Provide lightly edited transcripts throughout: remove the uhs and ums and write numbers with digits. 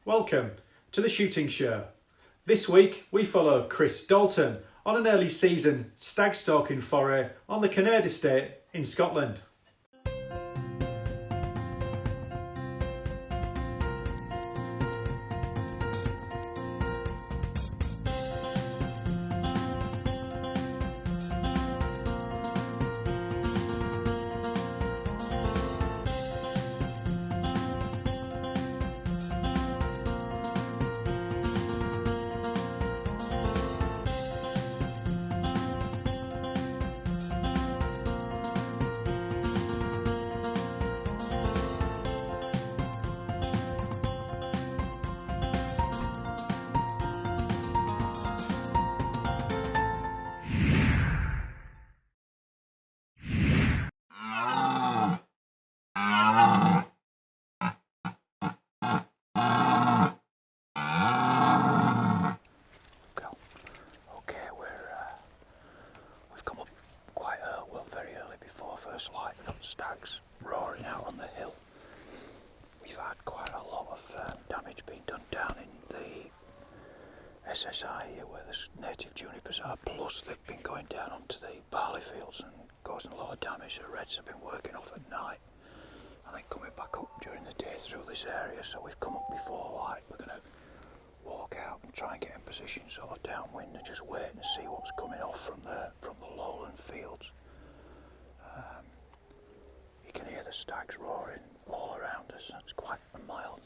Welcome to the shooting show. This week we follow Chris Dalton on an early season stag stalking foray on the Kinnaird estate in Scotland. Stags roaring out on the hill. We've had quite a lot of damage being done down in the SSI here where the native junipers are, plus they've been going down onto the barley fields and causing a lot of damage. The reds have been working off at night and then coming back up during the day through this area, so we've come up before light. We're going to walk out and try and get in position sort of downwind and just wait and see what's coming off from the lowland fields. You can hear the stags roaring all around us. It's quite a mild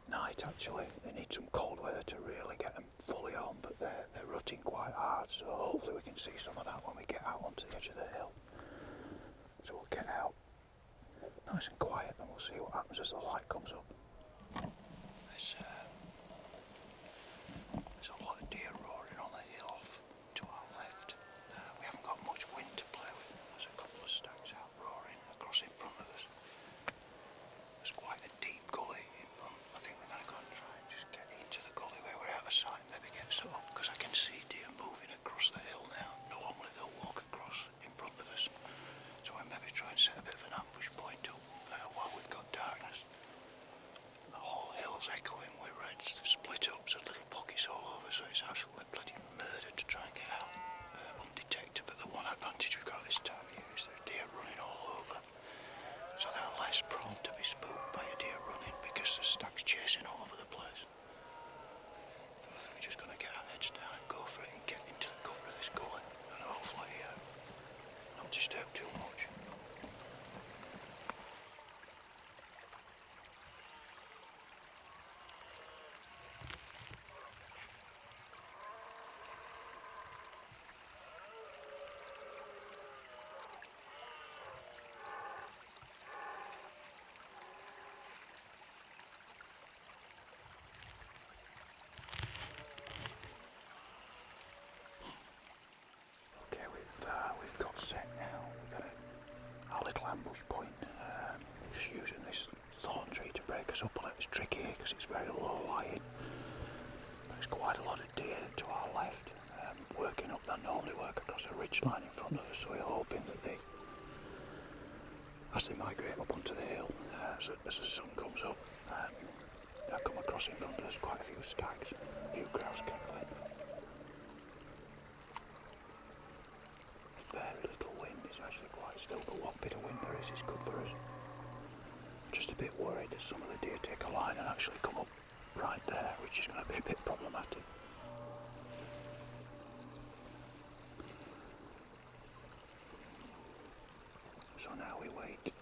night actually. They need some cold weather to really get them fully on, but they're rutting quite hard, so hopefully we can see some of that when we get out onto the edge of the hill. So we'll get out nice and quiet and we'll see what happens as the light comes up. There's a lot of deer roaring on the hill off to our left. We haven't got much wind to play with. There's a couple of stags out roaring across in front of us. There's quite a deep gully in front. I think we're going to go and try and just get into the gully where we're out of sight, maybe get set up, because I can see deer moving across the hill now. Normally they'll walk across in front of us, so I maybe try and set a bit of an ambush point up while we've got darkness. The whole hill's echoing with reds. They've split up, so little pockets all over, so it's absolutely bloody murder to try and get out undetected. But the one advantage we've got this time of year is there are deer running all over, so they're less prone to be spooked by a deer running because the stags chasing all over the place. So I think we're just going to get our heads down and go for it and get into the cover of this gully and hopefully not disturb too much. We've got set now. We've got our little ambush point. Just using this thorn tree to break us up on it. It's tricky because it's very low lying. There's quite a lot of deer to our left. Working up, they normally work across a ridge line in front of us, so we're hoping that as they migrate up onto the hill, as the sun comes up, they'll come across in front of us. Quite a few stags, a few grouse cackling. Very little wind, it's actually quite still, but what bit of wind there is good for us. I'm just a bit worried that some of the deer take a line and actually come up right there, which is going to be a bit problematic. So now we wait.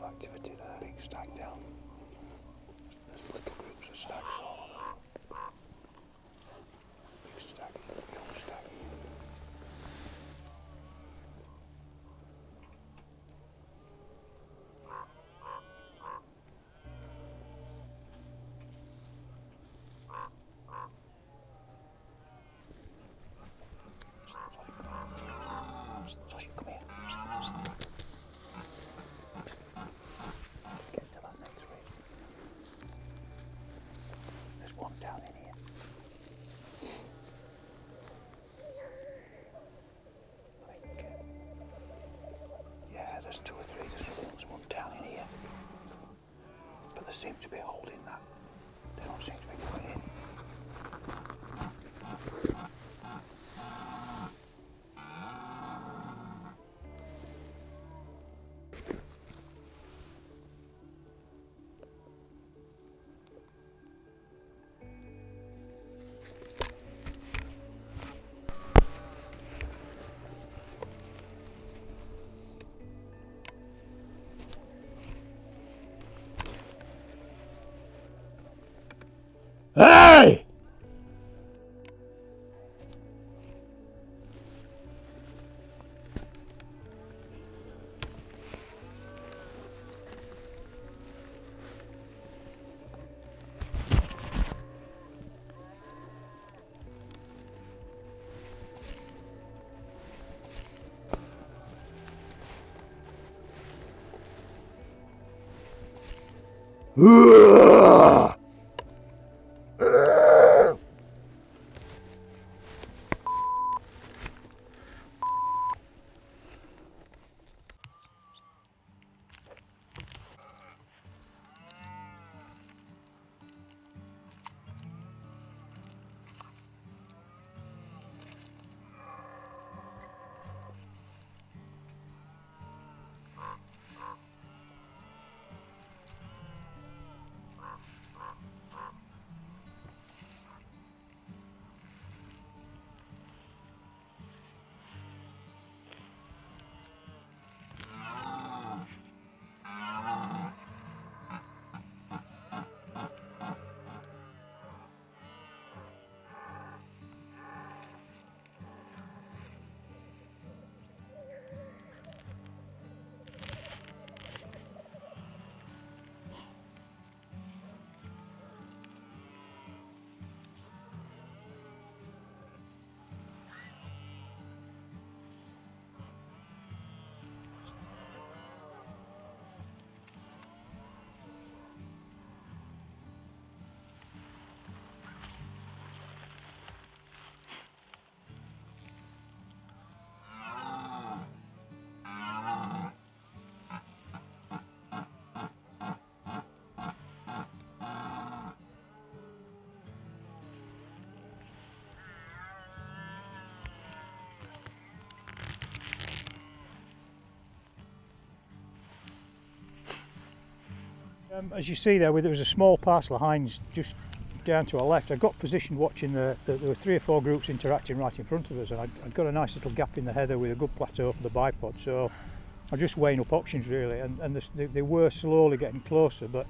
Activity there, big stag down. There's little groups of stags all over. down in here. I think, yeah, there's 2 or 3. There's one down in here. But they seem to be holding that. They don't seem to be going in. Hey! As you see there, there was a small parcel of hinds just down to our left. I got positioned watching there were 3 or 4 groups interacting right in front of us, and I'd got a nice little gap in the heather with a good plateau for the bipod, so I'm just weighing up options really, and they were slowly getting closer, but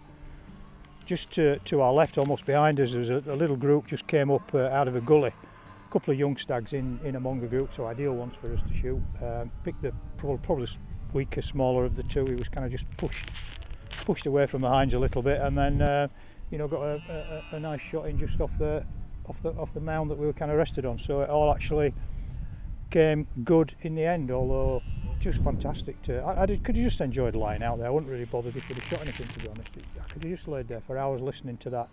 just to our left, almost behind us, there was a little group just came up out of a gully. A couple of young stags in among the group, so ideal ones for us to shoot. Picked the probably weaker, smaller of the 2. He was kind of just pushed away from the hinds a little bit, and then you know, got a nice shot in just off the mound that we were kind of rested on. So it all actually came good in the end, although just fantastic. Could have just enjoyed lying out there. I wasn't really bothered if you'd have shot anything, to be honest. I could have just laid there for hours listening to that.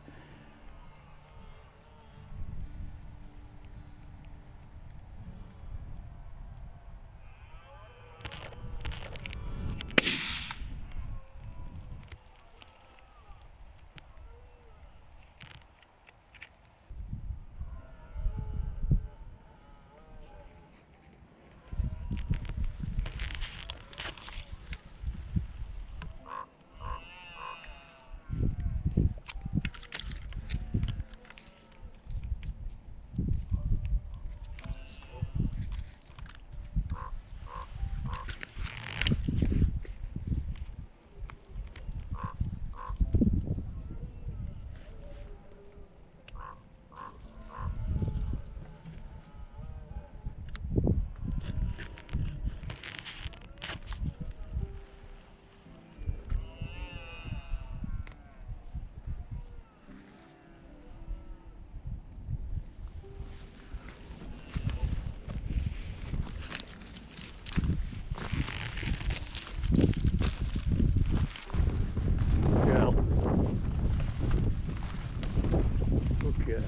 girl.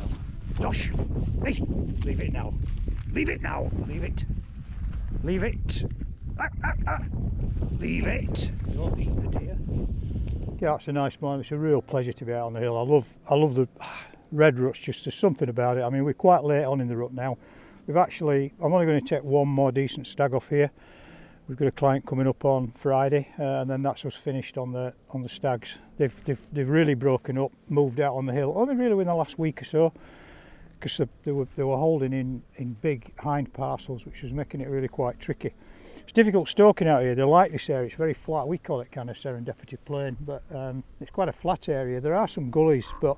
Gosh. Hey, leave it now. Leave it now. Leave it. Leave it. Leave it. Don't eat the deer. Yeah, it's a nice morning. It's a real pleasure to be out on the hill. I love the red ruts. Just there's something about it. I mean, we're quite late on in the rut now. I'm only going to take one more decent stag off here. We've got a client coming up on Friday, and then that's us finished on the stags. They've really broken up, moved out on the hill only really within the last week or so, because they were holding in big hind parcels, which was making it really quite tricky. It's difficult stoking out here. They like this area. It's very flat. We call it kind of serendipity plain, but it's quite a flat area. There are some gullies, but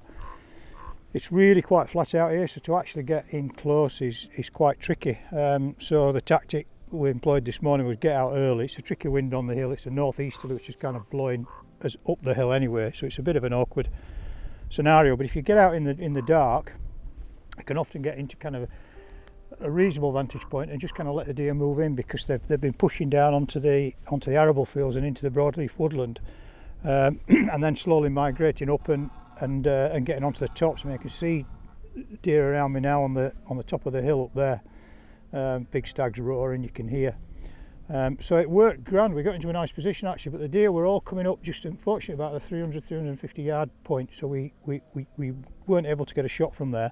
it's really quite flat out here, so to actually get in close is quite tricky. So the tactic we employed this morning was get out early. It's a tricky wind on the hill. It's a northeasterly, which is kind of blowing us up the hill anyway, so it's a bit of an awkward scenario. But if you get out in the dark, you can often get into kind of a reasonable vantage point and just kind of let the deer move in, because they've been pushing down onto the arable fields and into the broadleaf woodland, and then slowly migrating up and getting onto the tops. I mean, I can see deer around me now on the top of the hill up there. Big stags roaring, you can hear. So it worked grand. We got into a nice position actually, but the deer were all coming up just unfortunately about the 300-350 yard point, so we weren't able to get a shot from there.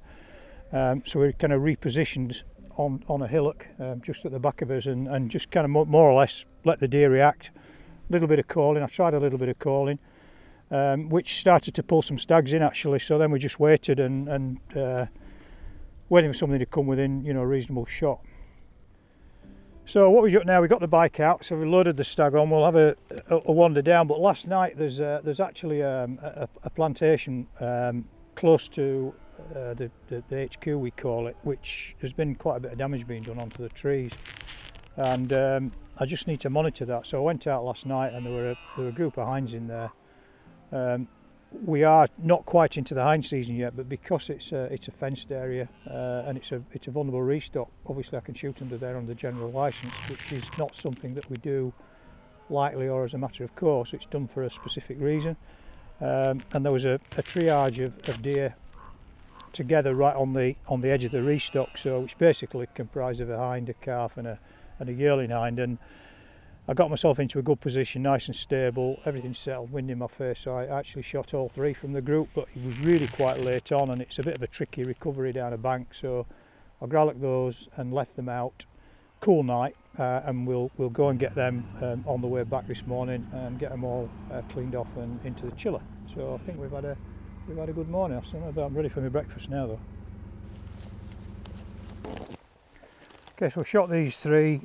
So we kind of repositioned on a hillock just at the back of us, and just kind of more or less let the deer react. A little bit of calling. I've tried a little bit of calling, which started to pull some stags in actually. So then we just waited and waiting for something to come within, a reasonable shot. So what we got now, we got the bike out, so we loaded the stag on. We'll have a wander down. But last night there's actually a plantation close to the HQ we call it, which there's been quite a bit of damage being done onto the trees, and I just need to monitor that. So I went out last night, and there were a group of hinds in there. We are not quite into the hind season yet, but because it's a fenced area and it's a vulnerable restock, obviously I can shoot under there on the general licence, which is not something that we do lightly or as a matter of course. It's done for a specific reason, and there was a triage of deer together right on the edge of the restock, so which basically comprised of a hind, a calf and a yearling hind, and I got myself into a good position, nice and stable, everything settled, wind in my face, so I actually shot all three from the group, but it was really quite late on and it's a bit of a tricky recovery down a bank, so I grallocked those and left them out. Cool night, and we'll go and get them on the way back this morning and get them all cleaned off and into the chiller. So I think we've had a good morning. I'm ready for my breakfast now though. Okay, so I shot these three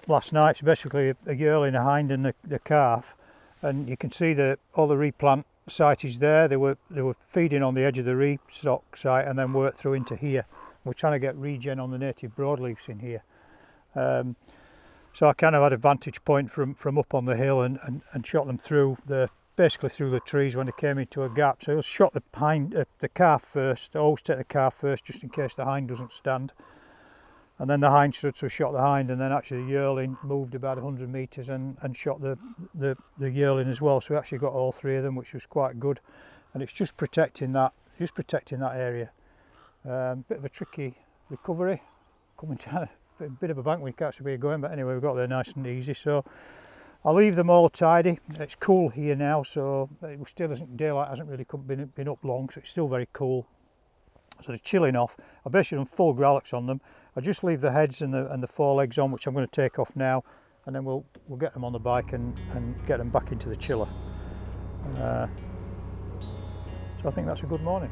last night. It's basically a yearling, a hind and the calf, and you can see all the replant site is there. They were feeding on the edge of the restock site and then worked through into here. We're trying to get regen on the native broadleafs in here. So I kind of had a vantage point from up on the hill and shot them basically through the trees when they came into a gap. So I shot the calf first. I always take the calf first just in case the hind doesn't stand. And then the hind stood, so I shot the hind, and then actually the yearling moved about 100 metres and shot the yearling as well. So we actually got all three of them, which was quite good. And it's just protecting that area. Bit of a tricky recovery, coming down a bit of a bank we can't see where you're going, but anyway we got there nice and easy. So I'll leave them all tidy. It's cool here now, so it still isn't, daylight hasn't really been up long, so it's still very cool. So they're chilling off. I basically done full grallocks on them. I just leave the heads and the forelegs on, which I'm going to take off now, and then we'll get them on the bike and get them back into the chiller. So I think that's a good morning.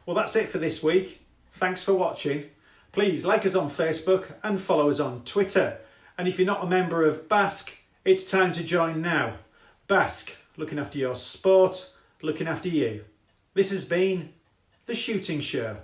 Well, that's it for this week. Thanks for watching. Please like us on Facebook and follow us on Twitter. And if you're not a member of Basque, it's time to join now. Basque, looking after your sport, looking after you. This has been The Shooting Show.